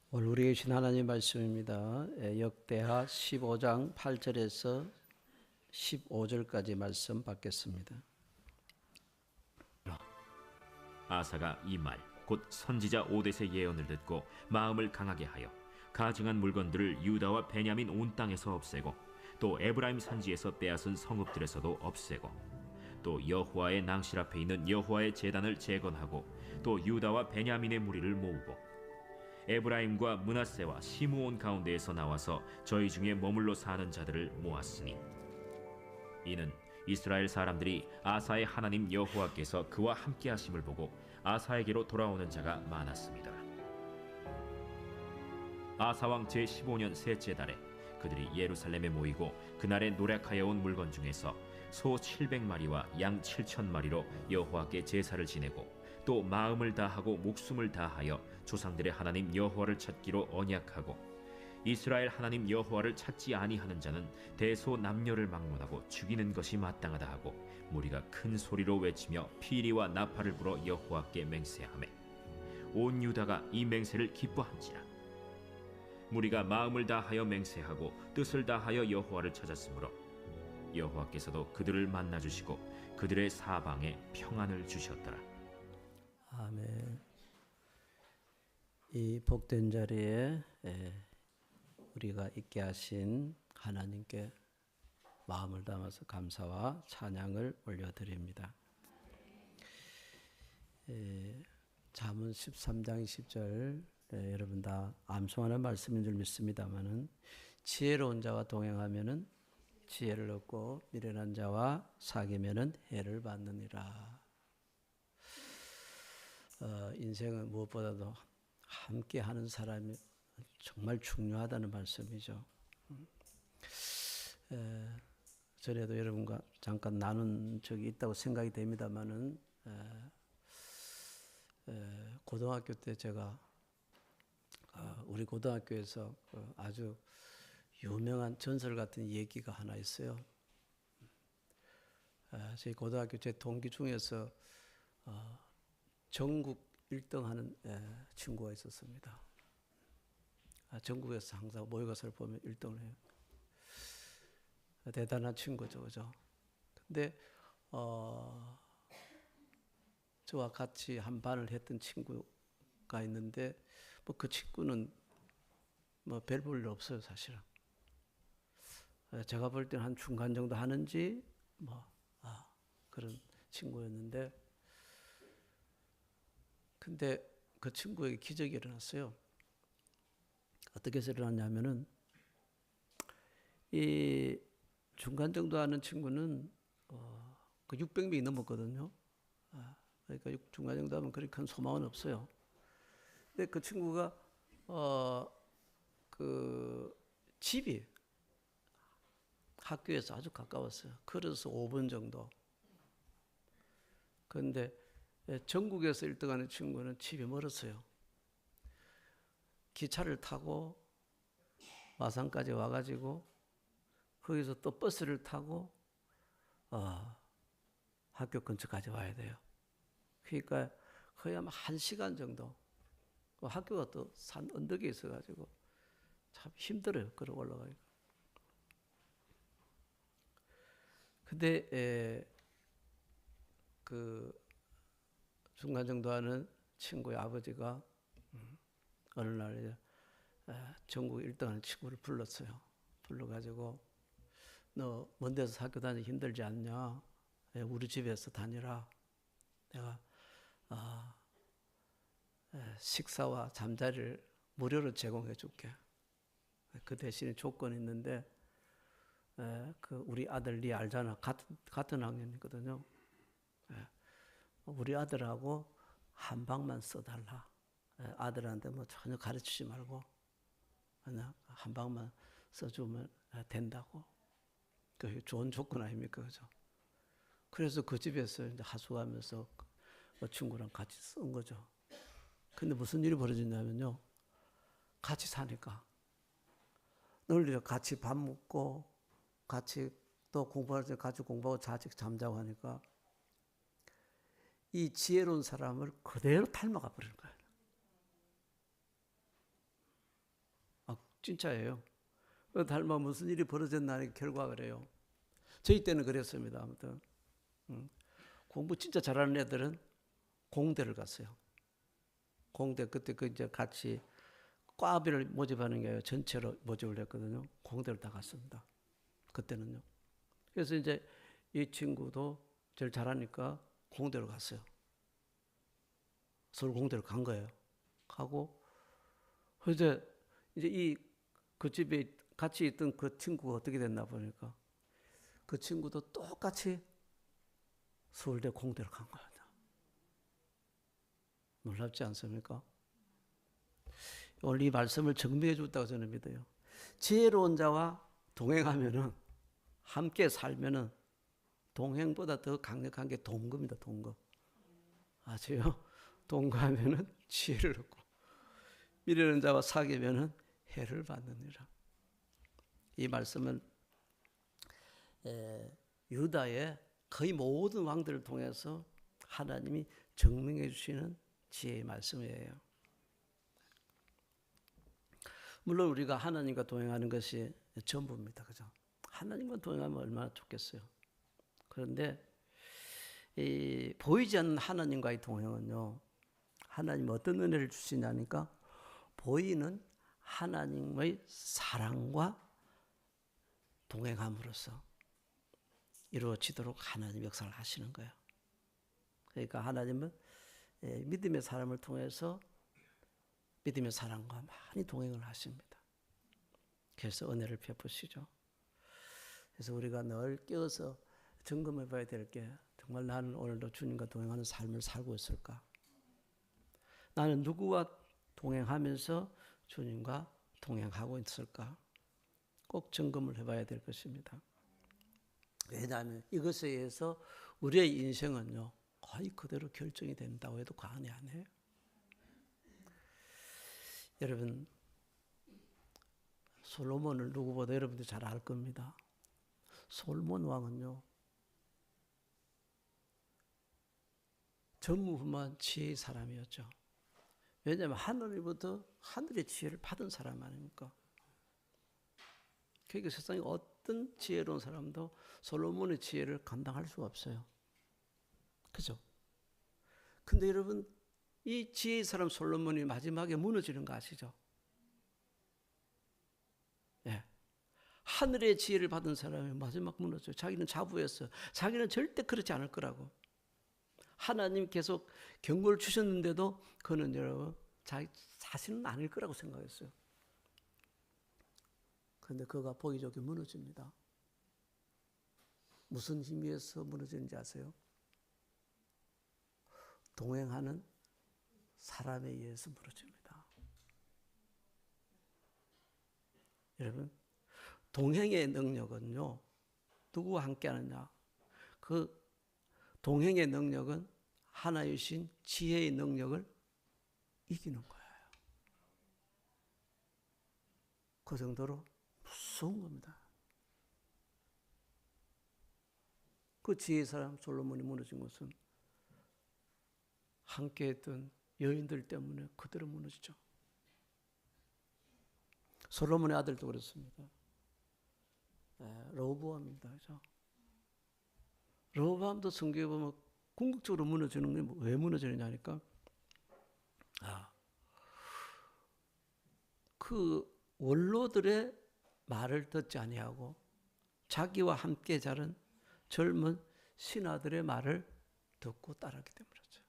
오늘 우리에게 주신 하나님 말씀입니다. 역대하 15장 8절에서 15절까지 말씀 받겠습니다. 아사가 이 말 곧 선지자 오뎃의 예언을 듣고 마음을 강하게 하여 가증한 물건들을 유다와 베냐민 온 땅에서 없애고 또 에브라임 산지에서 빼앗은 성읍들에서도 없애고 또 여호와의 낭실 앞에 있는 여호와의 제단을 재건하고 또 유다와 베냐민의 무리를 모으고 에브라임과 므낫세와 시므온 가운데에서 나와서 저희 중에 머물러 사는 자들을 모았으니 이는 이스라엘 사람들이 아사의 하나님 여호와께서 그와 함께 하심을 보고 아사에게로 돌아오는 자가 많았습니다. 아사왕 제15년 셋째 달에 그들이 예루살렘에 모이고 그날에 노력하여 온 물건 중에서 소 700마리와 양 7,000마리로 여호와께 제사를 지내고 또 마음을 다하고 목숨을 다하여 조상들의 하나님 여호와를 찾기로 언약하고 이스라엘 하나님 여호와를 찾지 아니하는 자는 대소 남녀를 막론하고 죽이는 것이 마땅하다 하고 무리가 큰 소리로 외치며 피리와 나팔을 불어 여호와께 맹세하매 온 유다가 이 맹세를 기뻐한지라. 무리가 마음을 다하여 맹세하고 뜻을 다하여 여호와를 찾았으므로 여호와께서도 그들을 만나 주시고 그들의 사방에 평안을 주셨더라. 아멘. 이 복된 자리에 우리가 있게 하신 하나님께 마음을 담아서 감사와 찬양을 올려드립니다. 잠언 13장 10절 여러분 다 암송하는 말씀인 줄 믿습니다마는 지혜로운 자와 동행하면은 지혜를 얻고 미련한 자와 사귀면은 해를 받느니라. 인생은 무엇보다도 함께 하는 사람이 정말 중요하다는 말씀이죠. 전에도 여러분과 잠깐 나눈 적이 있다고 생각이 됩니다마는 고등학교 때 제가 우리 고등학교에서 아주 유명한 전설 같은 얘기가 하나 있어요. 저희 고등학교 제 동기 중에서 전국 1등 하는 친구가 있었습니다. 전국에서 항상 모의고사를 보면 1등을 해요. 대단한 친구죠, 그죠? 근데, 저와 같이 한 반을 했던 친구가 있는데, 뭐 그 친구는 뭐 별 볼 일 없어요, 사실은. 제가 볼 때는 한 중간 정도 하는지, 그런 친구였는데, 근데 그 친구에게 기적이 일어났어요. 어떻게 해서 일어났냐면은, 이 중간 정도 하는 친구는, 그 600명이 넘었거든요. 그러니까 중간 정도 하면 그렇게 큰 소망은 없어요. 근데 그 친구가, 그 집이 학교에서 아주 가까웠어요. 걸어서 5분 정도. 그런데 전국에서 1등 하는 친구는 집이 멀었어요. 기차를 타고 마산까지 와가지고 거기서 또 버스를 타고 학교 근처까지 와야 돼요. 그러니까 거의 아마 1시간 정도. 학교가 또 산 언덕에 있어가지고 참 힘들어요. 걸어 올라가기가. 근데 그 중간 정도 하는 친구의 아버지가 어느 날 전국 1등 하는 친구를 불렀어요. 불러가지고 너 먼 데서 학교 다니기 힘들지 않냐? 우리 집에서 다니라. 내가 식사와 잠자리를 무료로 제공해 줄게. 그 대신에 조건이 있는데 그 우리 아들 네 알잖아. 같은 학년이거든요. 우리 아들하고 한 방만 써달라. 아들한테 뭐 전혀 가르치지 말고 그냥 한 방만 써주면 된다고. 그 좋은 조건 아닙니까, 그죠? 그래서 그 집에서 이제 하숙하면서 그 친구랑 같이 쓴 거죠. 근데 무슨 일이 벌어졌냐면요, 같이 사니까 늘 같이 밥 먹고 같이 또 공부할 때 같이 공부하고 자식 잠자고 하니까 이 지혜로운 사람을 그대로 닮아가 버리는 거예요. 진짜예요. 닮아 무슨 일이 벌어졌나는 결과가 그래요. 저희 때는 그랬습니다. 아무튼 공부 진짜 잘하는 애들은 공대를 갔어요. 공대 그때 그 이제 같이 과비를 모집하는 게 아니라 전체로 모집을 했거든요. 공대를 다 갔습니다. 그때는요. 그래서 이제 이 친구도 제일 잘하니까 공대로 갔어요. 서울 공대를 간 거예요. 가고 이제 그 집에 같이 있던 그 친구가 어떻게 됐나 보니까 그 친구도 똑같이 서울대 공대를 간 거예요. 놀랍지 않습니까? 오늘 이 말씀을 증명해 줬다고 저는 믿어요. 지혜로운 자와 동행하면은, 함께 살면은 동행보다 더 강력한 게 동거입니다. 동거. 아세요? 동거하면은 지혜를 얻고 미련한 자와 사귀면은 해를 받느니라. 이 말씀은 유다의 거의 모든 왕들을 통해서 하나님이 증명해 주시는 지혜의 말씀이에요. 물론 우리가 하나님과 동행하는 것이 전부입니다. 그죠? 하나님과 동행하면 얼마나 좋겠어요. 그런데 이 보이지 않는 하나님과의 동행은요, 하나님 어떤 은혜를 주시냐니까 보이는 하나님의 사랑과 동행함으로써 이루어지도록 하나님 역사를 하시는 거예요. 그러니까 하나님은 믿음의 사람을 통해서 믿음의 사랑과 많이 동행을 하십니다. 그래서 은혜를 베푸시죠. 그래서 우리가 늘 깨어서 점검해 봐야 될 게, 정말 나는 오늘도 주님과 동행하는 삶을 살고 있을까? 나는 누구와 동행하면서 주님과 동행하고 있을까? 꼭 점검을 해봐야 될 것입니다. 왜냐하면 이것에 의해서 우리의 인생은요, 거의 그대로 결정이 된다고 해도 과언이 아니에요. 여러분, 솔로몬을 누구보다 여러분들 잘 알 겁니다. 솔로몬 왕은요, 전무후무한 지혜의 사람이었죠. 왜냐하면 하늘로부터 하늘의 지혜를 받은 사람 아닙니까? 그러니까 세상에 어떤 지혜로운 사람도 솔로몬의 지혜를 감당할 수가 없어요. 그죠? 근데 여러분, 이 지혜의 사람 솔로몬이 마지막에 무너지는 거 아시죠? 예. 하늘의 지혜를 받은 사람이 마지막 무너져요. 자기는 자부했어요. 자기는 절대 그렇지 않을 거라고. 하나님 계속 경고를 주셨는데도 그는 여러분, 자기 자신은 아닐 거라고 생각했어요. 그런데 그가 보기 좋게 무너집니다. 무슨 힘에서 무너지는지 아세요? 동행하는 사람에 의해서 무너집니다. 여러분, 동행의 능력은요, 누구와 함께 하느냐? 그 동행의 능력은 하나이신 지혜의 능력을 이기는 거예요. 그 정도로 무서운 겁니다. 그 지혜의 사람 솔로몬이 무너진 것은 함께 했던 여인들 때문에 그대로 무너지죠. 솔로몬의 아들도 그렇습니다. 르호보암입니다. 그죠? 르호보암도 성경에 보면 궁극적으로 무너지는 게 왜 무너지느냐니까, 그 원로들의 말을 듣지 아니하고 자기와 함께 자란 젊은 신하들의 말을 듣고 따르기 때문이죠.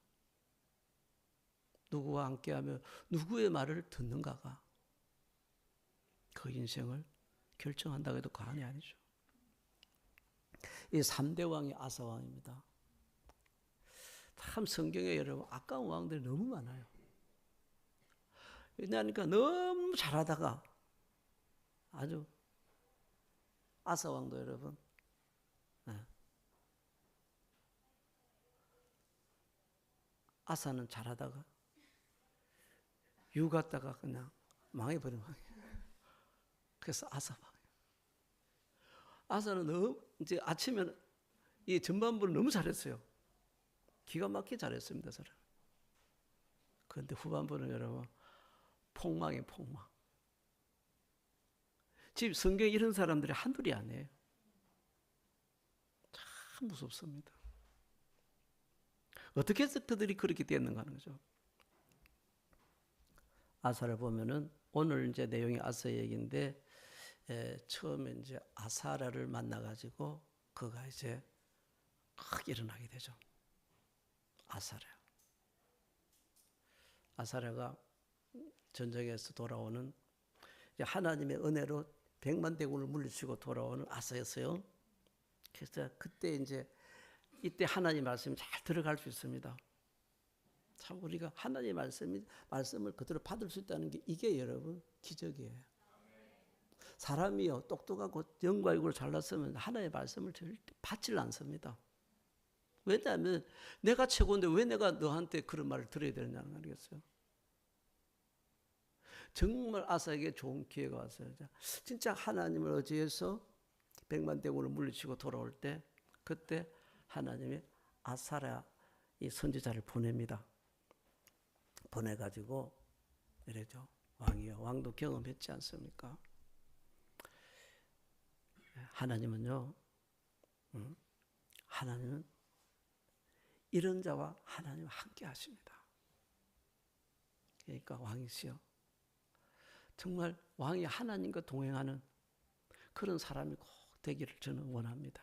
누구와 함께하며 누구의 말을 듣는가가 그 인생을 결정한다고 해도 과언이 아니죠. 이 3대 왕이 아사 왕입니다. 참 성경에 여러분 아까운 왕들이 너무 많아요. 왜냐하니까 너무 잘하다가 아주 아사 왕도 여러분 아사는 잘하다가 육았다가 그냥 망해버린 왕이에요. 그래서 아사 왕이에요. 아사는 너무 이제 아침에는 이 전반부를 너무 잘했어요. 기가 막히게 잘했습니다, 사람. 그런데 후반부는 여러분 폭망이 폭망. 지금 성경에 이런 사람들이 한둘이 아니에요. 참 무섭습니다. 어떻게 해서 그들이 그렇게 됐는가 하는 거죠. 아사를 보면은 오늘 이제 내용이 아사 얘기인데 처음에 이제 아사라를 만나가지고 그가 이제 크게 일어나게 되죠. 아사랴가 전쟁에서 돌아오는 하나님의 은혜로 100만 대군을 물리치고 돌아오는 아사였어요. 그래서 그때 이제 이때 하나님 말씀이 잘 들어갈 수 있습니다. 참 우리가 하나님의 말씀을 그대로 받을 수 있다는 게 이게 여러분 기적이에요. 사람이요 똑똑하고 영과 육을 잘났으면 하나님의 말씀을 절대 받질 않습니다. 왜냐하면 내가 최고인데 왜 내가 너한테 그런 말을 들어야 되느냐는 말이겠어요. 정말 아사에게 좋은 기회가 왔어요. 진짜 하나님을 의지해서 100만 대군을 물리치고 돌아올 때 그때 하나님이 아사랴 이 선지자를 보냅니다. 보내가지고 이래죠. 왕이요. 왕도 경험했지 않습니까? 하나님은요. 하나님은 이런 자와 하나님은 함께 하십니다. 그러니까 왕이시여. 정말 왕이 하나님과 동행하는 그런 사람이 꼭 되기를 저는 원합니다.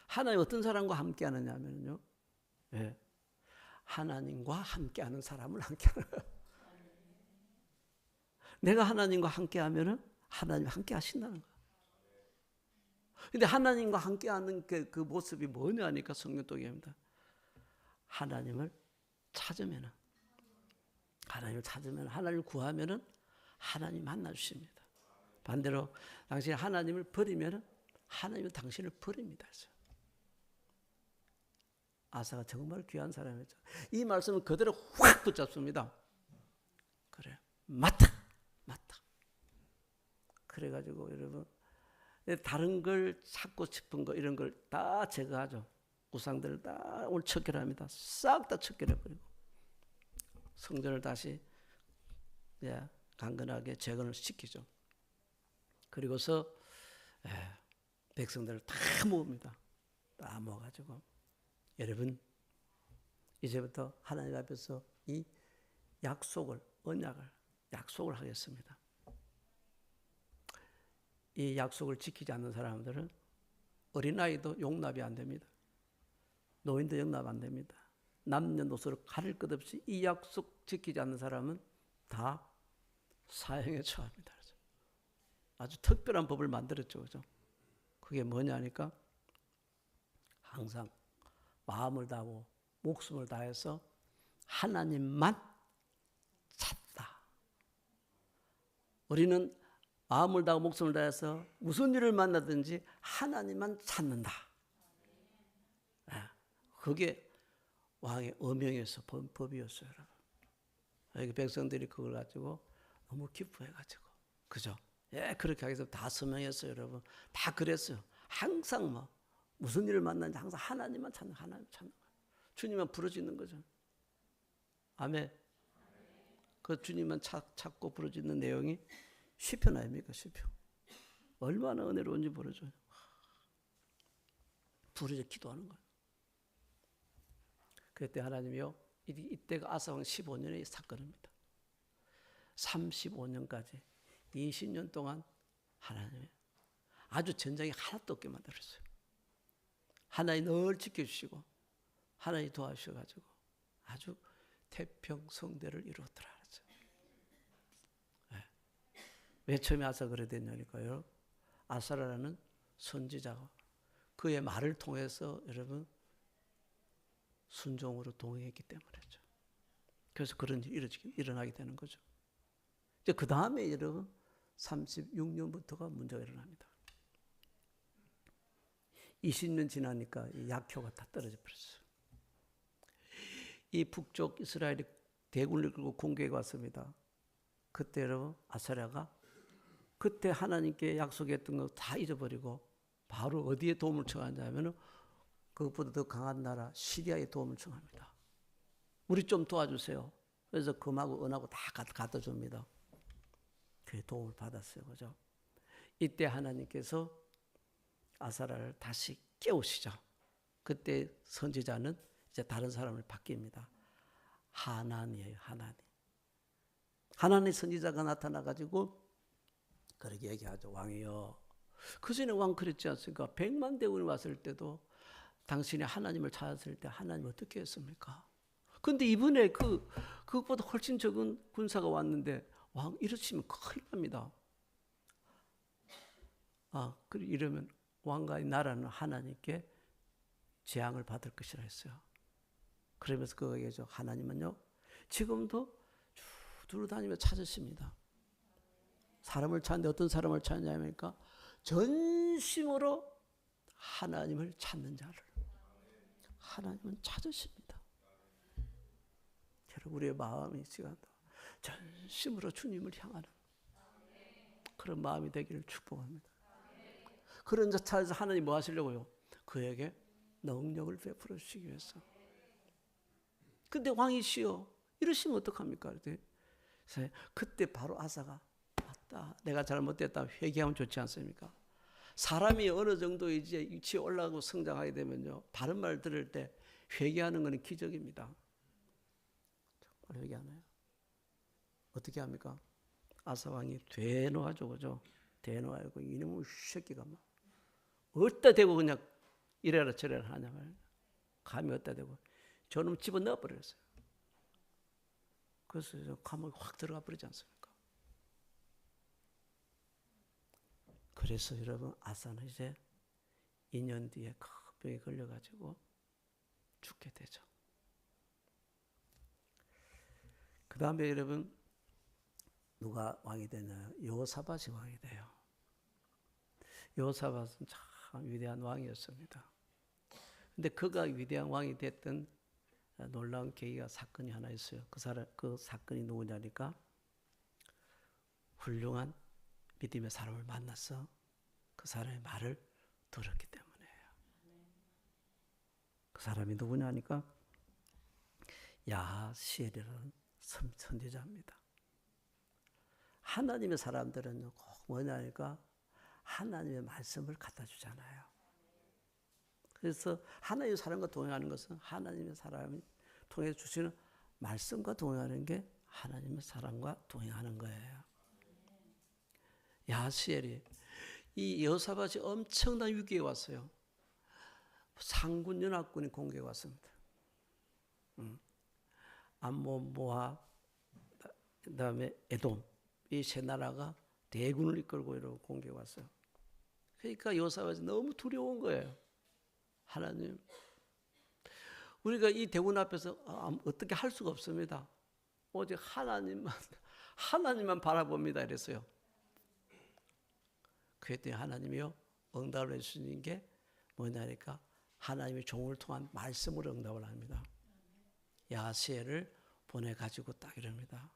하나님 어떤 사람과 함께 하느냐 하면요. 예. 하나님과 함께하는 사람을 함께하는 거예요. 내가 하나님과 함께하면은 하나님 함께 하신다는 거예요. 근데 하나님과 함께하는 그 모습이 뭐냐니까 성경 또 얘기합니다. 하나님을 찾으면은 하나님을 구하면은 하나님 만나 주십니다. 반대로 당신이 하나님을 버리면은 하나님은 당신을 버립니다. 아사가 정말 귀한 사람이었죠. 이 말씀은 그대로 확 붙잡습니다. 그래, 맞다. 그래가지고 여러분 다른 걸 찾고 싶은 거 이런 걸 다 제거하죠. 우상들을 다 오늘 척결합니다. 싹 다 척결해버리고 성전을 다시 강건하게 재건을 시키죠. 그리고서 백성들을 다 모읍니다. 다 모아가지고 여러분 이제부터 하나님 앞에서 이 약속을 하겠습니다. 이 약속을 지키지 않는 사람들은 어린아이도 용납이 안 됩니다. 노인도 용납 안 됩니다. 남녀노소를 가릴 것 없이 이 약속 지키지 않는 사람은 다 사형에 처합니다. 아주 특별한 법을 만들었죠. 그죠? 그게 뭐냐니까 항상 마음을 다하고 목숨을 다해서 하나님만 찾다. 우리는 마음을 다하고 목숨을 다해서 무슨 일을 만나든지 하나님만 찾는다. 그게 왕의 어명에서 법이었어요. 여러분. 백성들이 그걸 가지고 너무 기뻐해가지고 그죠? 그렇게 하기 위해서 다 서명했어요. 여러분. 다 그랬어요. 항상 무슨 일을 만나는지 항상 하나님만 찾는 거예요. 주님만 부르짖는 거죠. 아멘. 그 주님만 찾고 부르짖는 내용이 시편 아닙니까? 시편. 얼마나 은혜로운지 모르죠. 부르짖어 기도하는 거예요. 그때 하나님이요. 이때가 아사왕 15년의 사건입니다. 35년까지 20년 동안 하나님이 아주 전쟁이 하나도 없게 만들었어요. 하나님 늘 지켜주시고 하나님 도와주셔가지고 아주 태평성대를 이루었더라. 왜 처음에 아사 그래 됐냐니까요. 아사라는 선지자가 그의 말을 통해서 여러분 순종으로 동행했기 때문이죠. 그래서 그런 일이 일어나게 되는 거죠. 이제 그 다음에 여러분 36년부터가 문제가 일어납니다. 20년 지나니까 이 약효가 다 떨어져 버렸어요. 이 북쪽 이스라엘이 대군을 끌고 공격해 왔습니다. 그때 여러분 아사랴가 그때 하나님께 약속했던 거 다 잊어버리고 바로 어디에 도움을 청하냐면 그것보다 더 강한 나라 시리아에 도움을 청합니다. 우리 좀 도와주세요. 그래서 금하고 은하고 다 갖다 줍니다. 그의 도움을 받았어요. 그죠? 이때 하나님께서 아사랴를 다시 깨우시죠. 그때 선지자는 이제 다른 사람을 바뀝니다. 하나니에요. 하나님 선지자가 나타나가지고 그렇게 얘기하죠. 왕이여. 그 전에 왕 그랬지 않습니까? 100만 대군이 왔을 때도 당신이 하나님을 찾았을 때 하나님 어떻게 했습니까? 근데 이번에 그것보다 훨씬 적은 군사가 왔는데 왕 이러시면 큰일 납니다. 이러면 왕과 나라는 하나님께 재앙을 받을 것이라 했어요. 그러면서 그거 얘기하죠. 하나님은요, 지금도 두루다니며 찾으십니다. 사람을 찾는데 어떤 사람을 찾냐니까 전심으로 하나님을 찾는 자를 하나님은 찾으십니다. 여러분, 우리의 마음이 시간도 전심으로 주님을 향하는 그런 마음이 되기를 축복합니다. 그런 자 찾아서 하나님 뭐 하시려고요? 그에게 능력을 베풀어 주시기 위해서. 근데 왕이시여 이러시면 어떡합니까? 그때 바로 아사가 맞다. 내가 잘못됐다. 회개하면 좋지 않습니까? 사람이 어느 정도 이제 위치에 올라가고 성장하게 되면요. 바른 말 들을 때 회개하는 것은 기적입니다. 정말 회개하나요? 어떻게 합니까? 아사 왕이 대노하죠. 그죠? 대노하고 이놈의 새끼가 막 어디다 대고 그냥 이래라 저래라 하냐 말이야. 감히 어디다 대고 저놈 집어넣어 버렸어요. 그래서 감옥에 확 들어가 버리지 않습니까? 그래서 여러분 아사는 이제 2년 뒤에 큰 병에 걸려가지고 죽게 되죠. 그 다음에 여러분 누가 왕이 되나요? 여호사밧이 왕이 돼요. 여호사밧은 참 위대한 왕이었습니다. 근데 그가 위대한 왕이 됐던 놀라운 계기가 사건이 하나 있어요. 그 사건이 누구냐니까 훌륭한 믿음의 사람을 만나서 그 사람의 말을 들었기 때문이에요. 그 사람이 누구냐니까 야하시엘이라는 선지자입니다. 하나님의 사람들은 꼭 뭐냐니까 하나님의 말씀을 갖다 주잖아요. 그래서 하나님의 사람과 동행하는 것은 하나님의 사람이 통해 주시는 말씀과 동행하는 게 하나님의 사람과 동행하는 거예요. 야하시엘이 이 여호사밧이 엄청난 위기에 왔어요. 상군 연합군이 공격해 왔습니다. 암몬, 모압, 그다음에 에돔 이 세 나라가 대군을 이끌고 이러고 공격해 왔어요. 그러니까 여호사밧이 너무 두려운 거예요. 하나님, 우리가 이 대군 앞에서 어떻게 할 수가 없습니다. 오직 하나님만 바라봅니다. 이랬어요. 그랬더니 하나님이요 응답을 해주시는 게 뭐냐니까 하나님의 종을 통한 말씀으로 응답을 합니다. 야하시엘을 보내가지고 딱 이럽니다.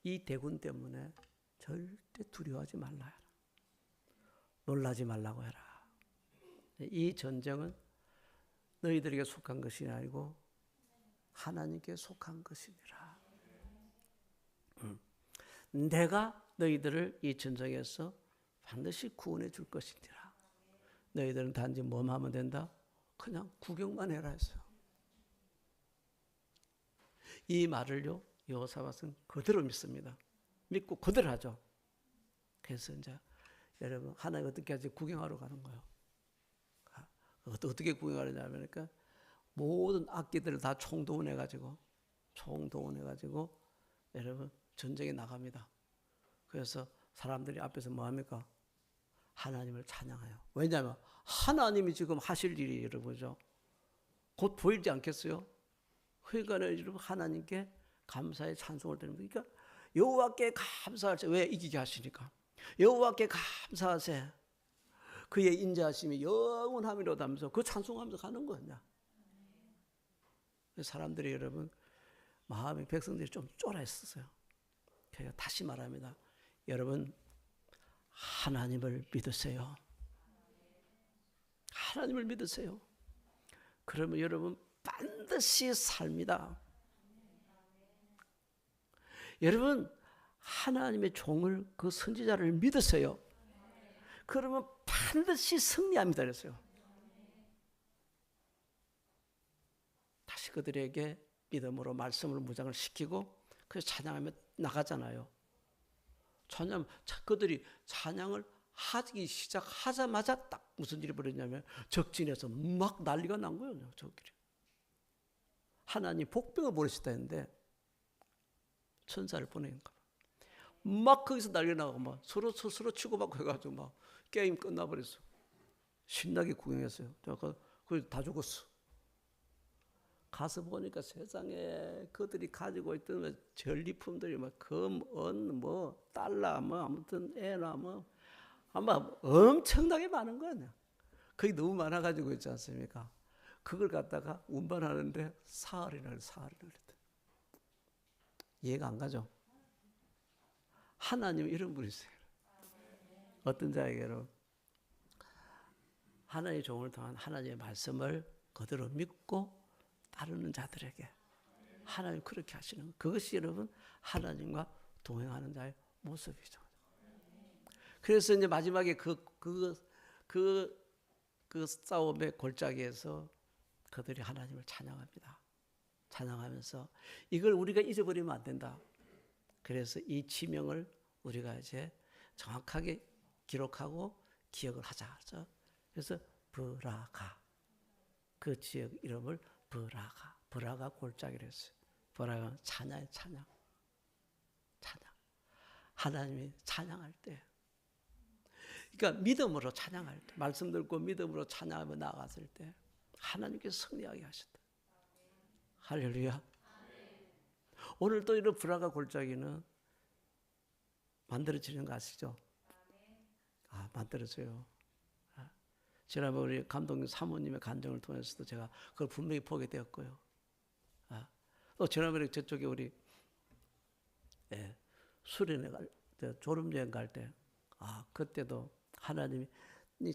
이 대군 때문에 절대 두려워하지 말라 해라. 놀라지 말라고 해라. 이 전쟁은 너희들에게 속한 것이 아니고 하나님께 속한 것이니라. 내가 너희들을 이 전쟁에서 반드시 구원해 줄 것이니라. 너희들은 단지 뭐만 하면 된다? 그냥 구경만 해라 했어요. 이 말을요 여호사밧은 그대로 믿습니다. 믿고 그대로 하죠. 그래서 이제 여러분 하나님 어떻게 하지? 구경하러 가는 거예요. 어떻게 구경하느냐면 그러니까 모든 악기들을 다 총동원해가지고 여러분 전쟁에 나갑니다. 그래서 사람들이 앞에서 뭐 합니까? 하나님을 찬양해요. 왜냐하면 하나님이 지금 하실 일이 여러분죠. 곧 보이지 않겠어요? 그러니까 여러분 하나님께 감사의 찬송을 드립니다. 그러니까 여호와께 감사하세. 왜? 이기게 하시니까. 여호와께 감사하세. 그의 인자하심이 영원함이로다 하면서 그 찬송하면서 가는 거냐. 사람들이 여러분 마음이 백성들이 좀 쫄아있었어요. 그러니까 다시 말합니다. 여러분 하나님을 믿으세요. 하나님을 믿으세요. 그러면 여러분 반드시 삽니다. 여러분 하나님의 종을, 그 선지자를 믿으세요. 그러면 반드시 승리합니다 그랬어요. 다시 그들에게 믿음으로 말씀을 무장을 시키고 그래서 찬양하며 나가잖아요. 그들이 찬양을 하기 시작하자마자 딱 무슨 일이 벌어졌냐면 적진에서 막 난리가 난 거예요. 저끼리. 하나님 복병을 보내셨다 했는데 천사를 보내니까 막 거기서 난리가 나고 막 서로 치고받고 해가지고 막 게임 끝나버렸어. 신나게 구경했어요. 그래서 다 죽었어. 가서 보니까 세상에 그들이 가지고 있던 전리품들이 막 금, 은, 뭐 달러, 뭐 아무튼 애나 뭐 아마 엄청나게 많은 거야. 그게 너무 많아가지고 있지 않습니까? 그걸 갖다가 운반하는데 사흘이나 그랬다. 이해가 안 가죠? 하나님 이런 분이세요. 어떤 자에게는 하나님의 종을 통한 하나님의 말씀을 그대로 믿고 따르는 자들에게 하나님 그렇게 하시는 그것이 여러분 하나님과 동행하는 자의 모습이죠. 그래서 이제 마지막에 그 싸움의 골짜기에서 그들이 하나님을 찬양합니다. 찬양하면서 이걸 우리가 잊어버리면 안 된다. 그래서 이 지명을 우리가 이제 정확하게 기록하고 기억을 하자. 그래서 브라가 그 지역 이름을 브라가 골짜기를 했어요. 브라가 찬양. 하나님이 찬양할 때, 그러니까 믿음으로 찬양할 때, 말씀 듣고 믿음으로 찬양하며 나아갔을 때 하나님께서 승리하게 하셨다. 할렐루야. 오늘 또 이런 브라가 골짜기는 만들어지는 거 아시죠? 만들어져요. 지난번 우리 감독님 사모님의 간증을 통해서도 제가 그걸 분명히 보게 되었고요. 또 지난번에 저쪽에 우리 수련회 졸업여행 갈 때, 그때도 하나님이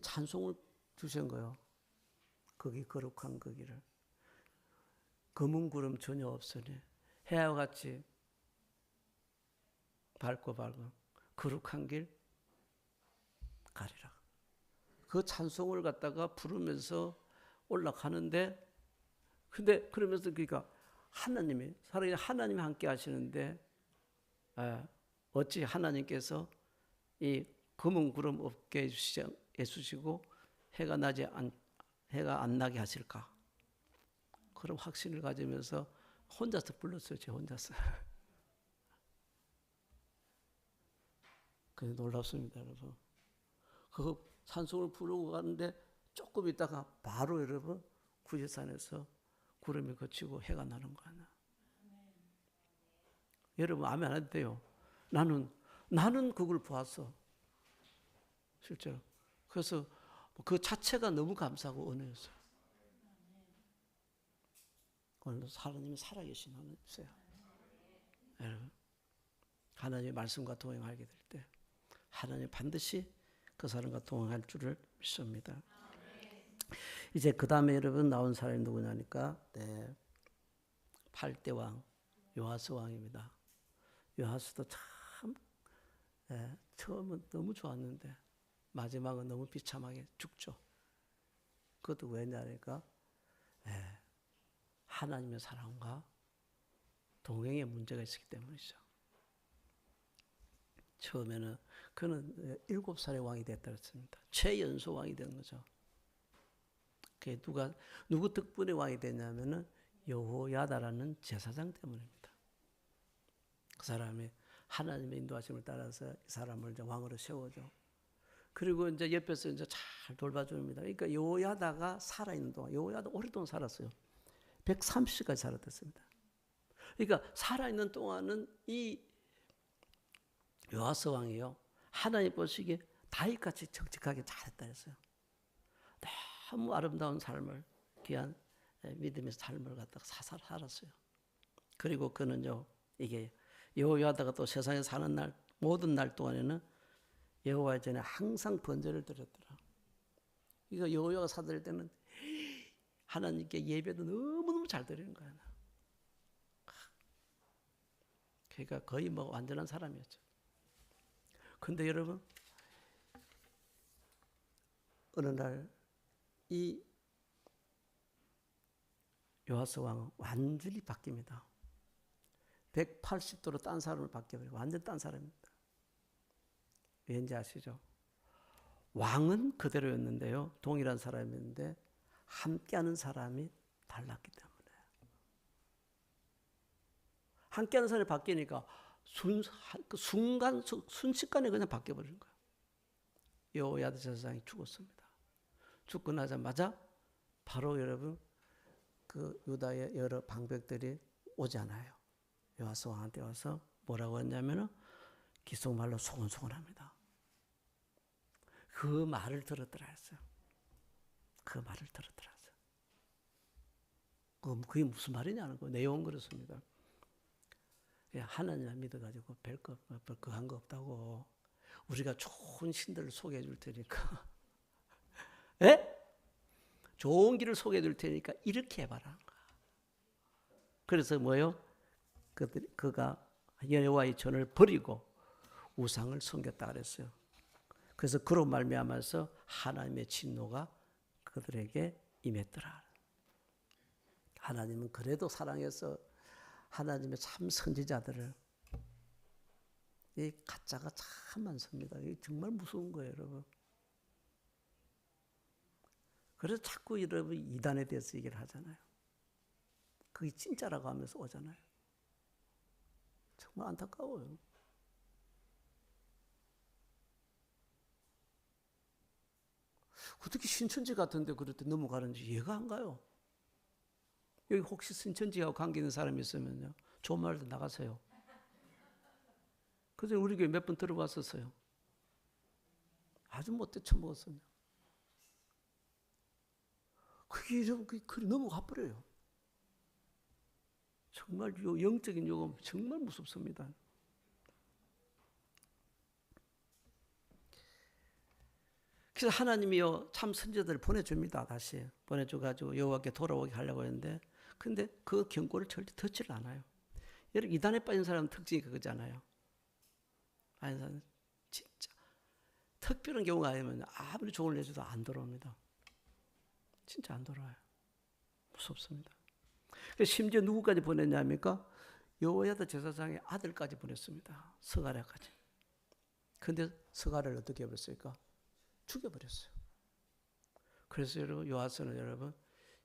찬송을 주신 거예요. 거기 거룩한 거기를. 검은 구름 전혀 없으니 해와 같이 밝고 거룩한 길 가리라. 그 찬송을 갖다가 부르면서 올라가는데, 근데 그러면서 그러니까 하나님이 살아있는 하나님이 함께 하시는데, 어찌 하나님께서 이 검은 구름 없게 해주시고 해가 안 나게 하실까? 그런 확신을 가지면서 혼자서 불렀어요. 제 혼자서. 그게 놀랍습니다, 여러분. 그 찬송을 부르고 가는데 조금 있다가 바로 여러분 구제산에서 구름이 걷히고 해가 나는 거 아니야. 여러분 아멘 안 해도 돼요. 나는 그걸 보았어. 실제로. 그래서 그 자체가 너무 감사하고 은혜였어요. 오늘도 하나님이 살아계신 하나님이세요. 여러분 하나님의 말씀과 동행하게 될 때 하나님 반드시 그 사람과 동행할 줄을 믿습니다. 이제 그 다음에 여러분 나온 사람이 누구냐니까 8대 왕 요아스 왕입니다. 요아스도 참 처음은 너무 좋았는데 마지막은 너무 비참하게 죽죠. 그것도 왜냐니까 하나님의 사랑과 동행에 문제가 있었기 때문이죠. 처음에는 그는 7살의 왕이 됐다 그랬습니다. 최연소 왕이 된 거죠. 그게 누구 덕분에 왕이 됐냐면은 여호야다라는 제사장 때문입니다. 그 사람이 하나님의 인도하심을 따라서 이 사람을 이제 왕으로 세워죠. 그리고 이제 옆에서 이제 잘 돌봐줍니다. 그러니까 여호야다가 살아있는 동안, 여호야다 오랫동안 살았어요. 130까지 살았습니다. 그러니까 살아있는 동안은 이 요아스 왕이요, 하나님 보시기에 다윗같이 정직하게 잘했다 했어요. 너무 아름다운 삶을, 귀한 믿음의 삶을 갖다가 살았어요. 그리고 그는요, 이게 여호야다가 또 세상에 사는 날, 모든 날 동안에는 여호와 전에 항상 번제를 드렸더라. 이거 여호야가 사드릴 때는 하나님께 예배도 너무너무 잘 드리는 거야. 그러니까 거의 뭐 완전한 사람이었죠. 근데 여러분, 어느 날 이 요아스 왕은 완전히 바뀝니다. 180도로 딴 사람을 바뀌어버려요. 완전 딴 사람입니다. 왠지 아시죠? 왕은 그대로였는데요. 동일한 사람이었는데 함께하는 사람이 달랐기 때문에. 함께하는 사람이 바뀌니까 순식간에 그냥 바뀌어버리는 거예요. 여호야다 제사장이 죽었습니다. 죽고 나자마자 바로 여러분 그 유다의 여러 방백들이 오잖아요. 요아스 왕한테 와서 뭐라고 했냐면은 기속말로 소곤소곤합니다. 그 말을 들었더라 했어요. 그 말을 들었더라 했어요. 그게 무슨 말이냐는 거 내용은 그렇습니다. 하나님을 믿어가지고 별거 한 거 없다고. 우리가 좋은 신들을 소개해 줄 테니까. 예? 좋은 길을 소개해 줄 테니까 이렇게 해봐라. 그래서 뭐요? 그가 여호와의 전을 버리고 우상을 섬겼다 그랬어요. 그래서 그로 말미암아서 하나님의 진노가 그들에게 임했더라. 하나님은 그래도 사랑해서 하나님의 참 선지자들을, 이 가짜가 참 많습니다. 이게 정말 무서운 거예요, 여러분. 그래서 자꾸 여러분 이단에 대해서 얘기를 하잖아요. 그게 진짜라고 하면서 오잖아요. 정말 안타까워요. 어떻게 신천지 같은데 그럴 때 넘어가는지 이해가 안 가요. 여기 혹시 신천지하고 관계 있는 사람이 있으면요, 좋은 말도 나가세요. 그래서 우리 교회 몇 번 들어봤었어요. 아주 못돼 처먹었어요. 그게 넘어가 버려요. 정말 영적인 요금 정말 무섭습니다. 그래서 하나님이요 참 선지자들을 보내줍니다. 다시 보내줘가지고 여호와께 돌아오게 하려고 했는데, 근데 그 경고를 절대 듣지를 않아요. 여러분 이단에 빠진 사람은 특징이 그거잖아요. 아니 사람 진짜 특별한 경우가 아니면 아무리 조언을 해줘도 안 돌아옵니다. 진짜 안 돌아와요. 무섭습니다. 심지어 누구까지 보냈냐니까 여호야다 제사장의 아들까지 보냈습니다. 스가랴까지. 근데 스가랴를 어떻게 해버렸을까? 죽여버렸어요. 그래서 여러분 요아스는 여러분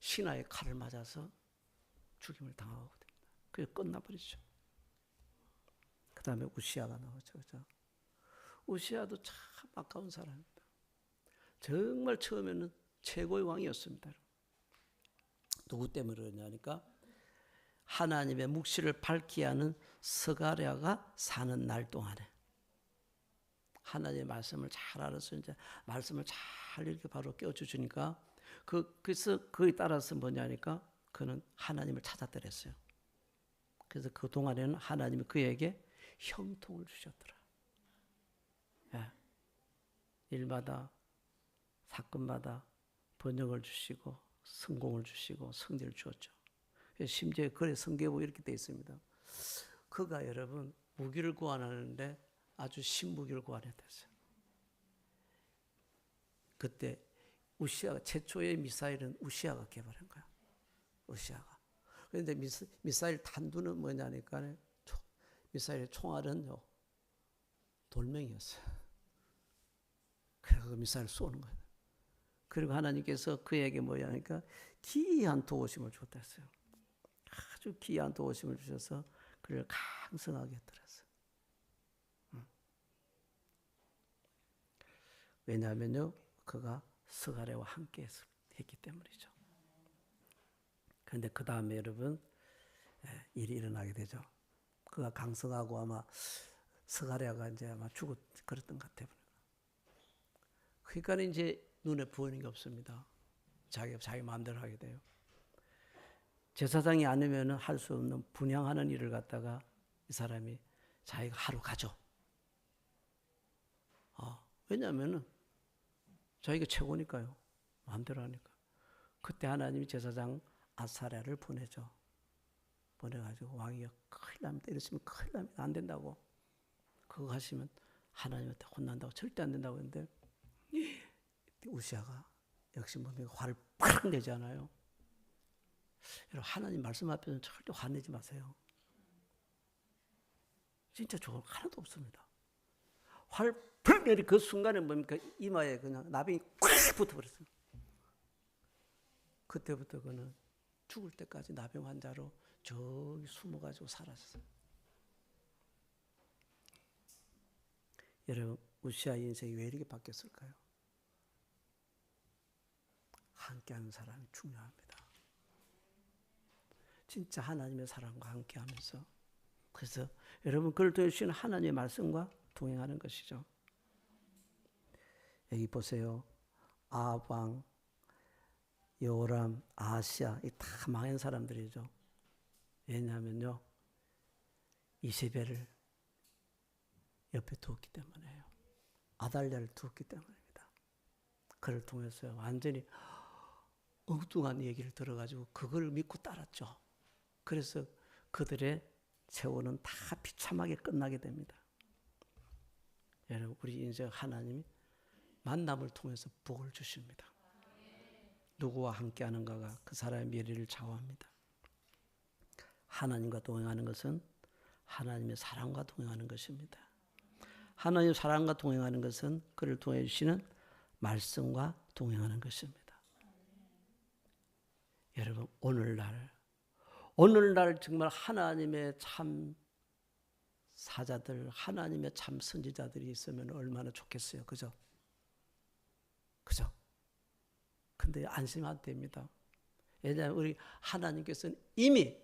신하의 칼을 맞아서 죽임을 당하게 됩니다. 그게 끝나버리죠. 그 다음에 우시아가 나오죠. 그렇죠? 우시아도 참 아까운 사람입니다. 정말 처음에는 최고의 왕이었습니다. 누구 때문에 그러냐니까 하나님의 묵시를 밝게 하는 스가랴가 사는 날 동안에 하나님의 말씀을 잘 알아서 이제 말씀을 잘 이렇게 바로 깨워주시니까 그래서 그에 따라서 뭐냐니까 그는 하나님을 찾았더랬어요. 그래서 그 동안에는 하나님이 그에게 형통을 주셨더라. 예. 일마다 사건마다 번영을 주시고 성공을 주시고 성질을 주었죠. 심지어 글에 성경에 이렇게 되어 있습니다. 그가 여러분 무기를 구하는데 아주 신무기를 구하냈어요. 그때 우시아가 최초의 미사일은 우시아가 개발한 거야. 우시아가. 그런데 미사일 탄두는 뭐냐니까 미사일의 총알은요 돌멩이였어요. 그래서 그 미사일 쏘는 거예요. 그리고 하나님께서 그에게 뭐냐니까 기이한 도우심을 줬댔어요. 아주 기이한 도우심을 주셔서 그를 강성하게 했더랬어요. 왜냐하면요 그가 스가랴와 함께 했기 때문이죠. 그런데 그 다음에 여러분 일이 일어나게 되죠. 그가 강성하고 아마 스가랴가 이제 아마 그랬던 것 같아요. 그러니까 이제 눈에 보이는 게 없습니다. 자기 마음대로 하게 돼요. 제사장이 아니면 할 수 없는 분향하는 일을 갖다가 이 사람이 자기가 하러 가죠. 왜냐하면 자기가 최고니까요. 마음대로 하니까. 그때 하나님이 제사장 아사랴를 보내죠. 보내가지고 왕이 큰일 납니다. 이랬으면 큰일 납니다. 안 된다고. 그거 하시면 하나님한테 혼난다고 절대 안 된다고 했는데 우시아가 역시 뭡니까? 화를 팍 내지 않아요. 여러분 하나님 말씀 앞에서는 절대 화내지 마세요. 진짜 좋은 거 하나도 없습니다. 화를 팍 내리 그 순간에 뭡니까? 이마에 그냥 나병이 꽉 붙어버렸어요. 그때부터 그는 죽을 때까지 나병 환자로 저기 숨어가지고 살았어요. 여러분 우시아의 인생이 왜 이렇게 바뀌었을까요? 함께하는 사람이 중요합니다. 진짜 하나님의 사랑과 함께하면서 그래서 여러분 그걸 통해 주시는 하나님의 말씀과 동행하는 것이죠. 여기 보세요. 아합 왕, 여호람, 아하시야 이 다 망한 사람들이죠. 왜냐하면요 이세벨을 옆에 두었기 때문에요. 아달랴를 두었기 때문입니다. 그를 통해서 완전히 엉뚱한 얘기를 들어가지고 그걸 믿고 따랐죠. 그래서 그들의 세월은 다 비참하게 끝나게 됩니다. 여러분 우리 인생 하나님이 만남을 통해서 복을 주십니다. 누구와 함께하는가가 그 사람의 미래를 좌우합니다. 하나님과 동행하는 것은 하나님의 사랑과 동행하는 것입니다. 하나님의 사랑과 동행하는 것은 그를 통해 주시는 말씀과 동행하는 것입니다. 여러분 오늘날 정말 하나님의 참 사자들, 하나님의 참 선지자들이 있으면 얼마나 좋겠어요. 그죠? 그죠? 근데 안심 안 됩니다. 왜냐하면 우리 하나님께서는 이미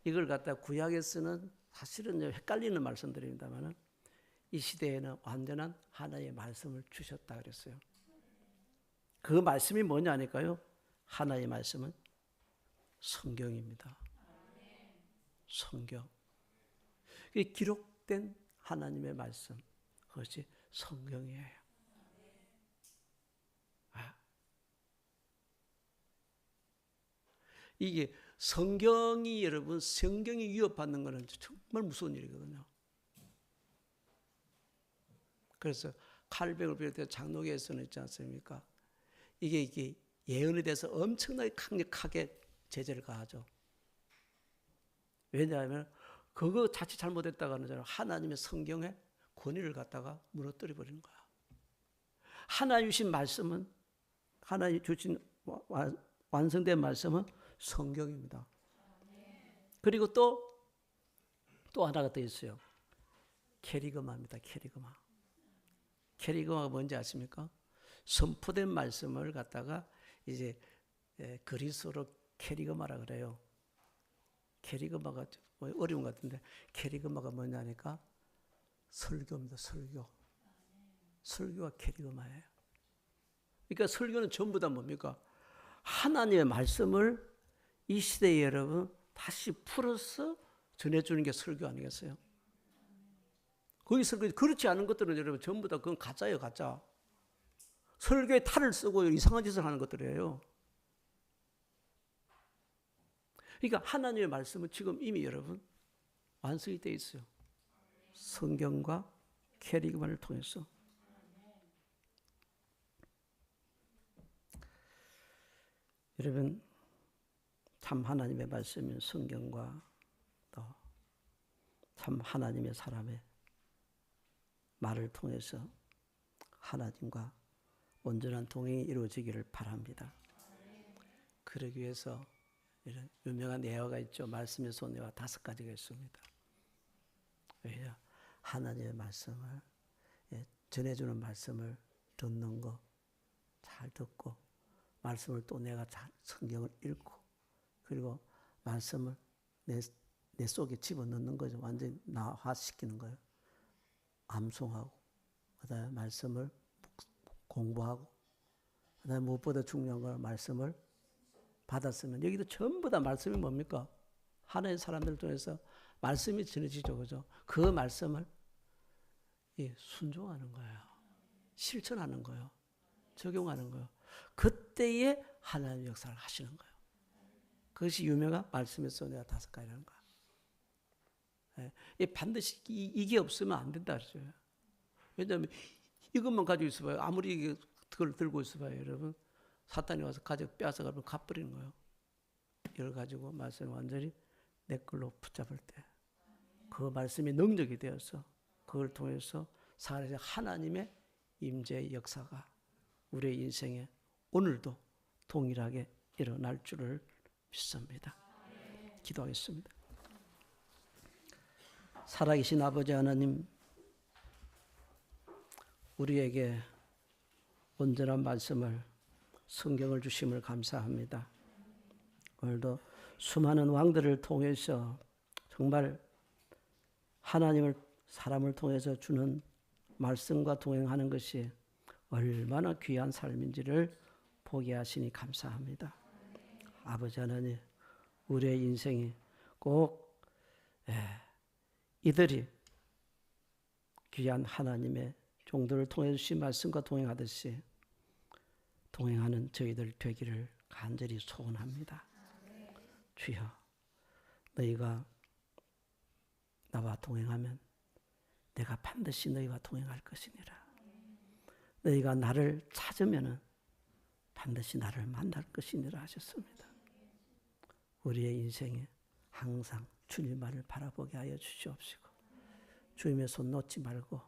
이걸 갖다 구약에서는 사실은 헷갈리는 말씀드립니다만 이 시대에는 완전한 하나님의 말씀을 주셨다 그랬어요. 그 말씀이 뭐냐 하니까요. 하나님의 말씀은 성경입니다. 성경. 기록된 하나님의 말씀. 그것이 성경이에요. 이게 성경이 여러분 성경이 위협받는 것은 정말 무서운 일이거든요. 그래서 칼백을 비롯해 장로교에서는 있지 않습니까? 이게 예언에 대해서 엄청나게 강력하게 제재를 가하죠. 왜냐하면 그거 자칫 잘못했다가는 하나님의 성경의 권위를 갖다가 무너뜨려 버리는 거야. 하나님 주신 말씀은 하나님 주신 완성된 말씀은 성경입니다. 그리고 또 하나가 더 있어요. 캐리그마입니다. 캐리그마. 캐리그마가 뭔지 아십니까? 선포된 말씀을 갖다가 이제 그리스어로 캐리그마라 그래요. 캐리그마가 어려운 것 같은데 캐리그마가 뭐냐니까 설교입니다. 설교. 설교가 캐리그마예요. 그러니까 설교는 전부 다 뭡니까? 하나님의 말씀을 이 시대에 여러분 다시 풀어서 전해주는 게 설교 아니겠어요? 거기 설교 그렇지 않은 것들은 여러분 전부 다 그건 가짜예요. 가짜. 설교에 탈을 쓰고 이상한 짓을 하는 것들이에요. 그러니까 하나님의 말씀은 지금 이미 여러분 완성이 되어 있어요. 성경과 캐리그마를 통해서. 여러분 참 하나님의 말씀인 성경과 또 참 하나님의 사람의 말을 통해서 하나님과 온전한 동행이 이루어지기를 바랍니다. 그러기 위해서 이런 유명한 예화가 있죠. 말씀의 손예화 5가지가 있습니다. 왜냐? 하나님의 말씀을 전해주는 말씀을 듣는 거 잘 듣고 말씀을 또 내가 잘 성경을 읽고 그리고 말씀을 내 속에 집어넣는 거죠. 완전히 나화시키는 거예요. 암송하고 그다음에 말씀을 공부하고 그다음에 무엇보다 중요한 건 말씀을 받았으면 여기도 전부 다 말씀이 뭡니까? 하나의 사람들 통해서 말씀이 전해지죠. 그죠? 그 말씀을 순종하는 거예요. 실천하는 거예요. 적용하는 거예요. 그때에 하나님 역사를 하시는 거예요. 그것이 유명한 말씀의 손해가 5가지라는 거예요. 반드시 이게 없으면 안 된다 그러죠. 왜냐하면 이것만 가지고 있어봐요. 아무리 그걸 들고 있어봐요, 여러분. 사탄이 와서 가져 빼앗아가면 갚버리는 거예요. 이걸 가지고 말씀을 완전히 내 걸로 붙잡을 때 그 말씀이 능력이 되어서 그걸 통해서 살아서 하나님의 임재의 역사가 우리의 인생에 오늘도 동일하게 일어날 줄을 믿습니다. 기도하겠습니다. 살아계신 아버지 하나님, 우리에게 온전한 말씀을, 성경을 주심을 감사합니다. 오늘도 수많은 왕들을 통해서 정말 하나님을 사람을 통해서 주는 말씀과 동행하는 것이 얼마나 귀한 삶인지를 보게 하시니 감사합니다. 아버지 하나님, 우리의 인생이 꼭 이들이 귀한 하나님의 종들을 통해 주신 말씀과 동행하듯이 동행하는 저희들 되기를 간절히 소원합니다. 주여, 너희가 나와 동행하면 내가 반드시 너희와 동행할 것이니라. 너희가 나를 찾으면 반드시 나를 만날 것이니라 하셨습니다. 우리의 인생에 항상 주님만을 바라보게 하여 주시옵시고, 주님의 손 놓지 말고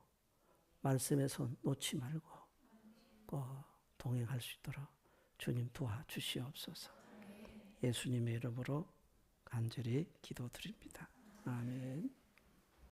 말씀의 손 놓지 말고 꼭 동행할 수 있도록 주님 도와주시옵소서. 예수님의 이름으로 간절히 기도드립니다. 아멘.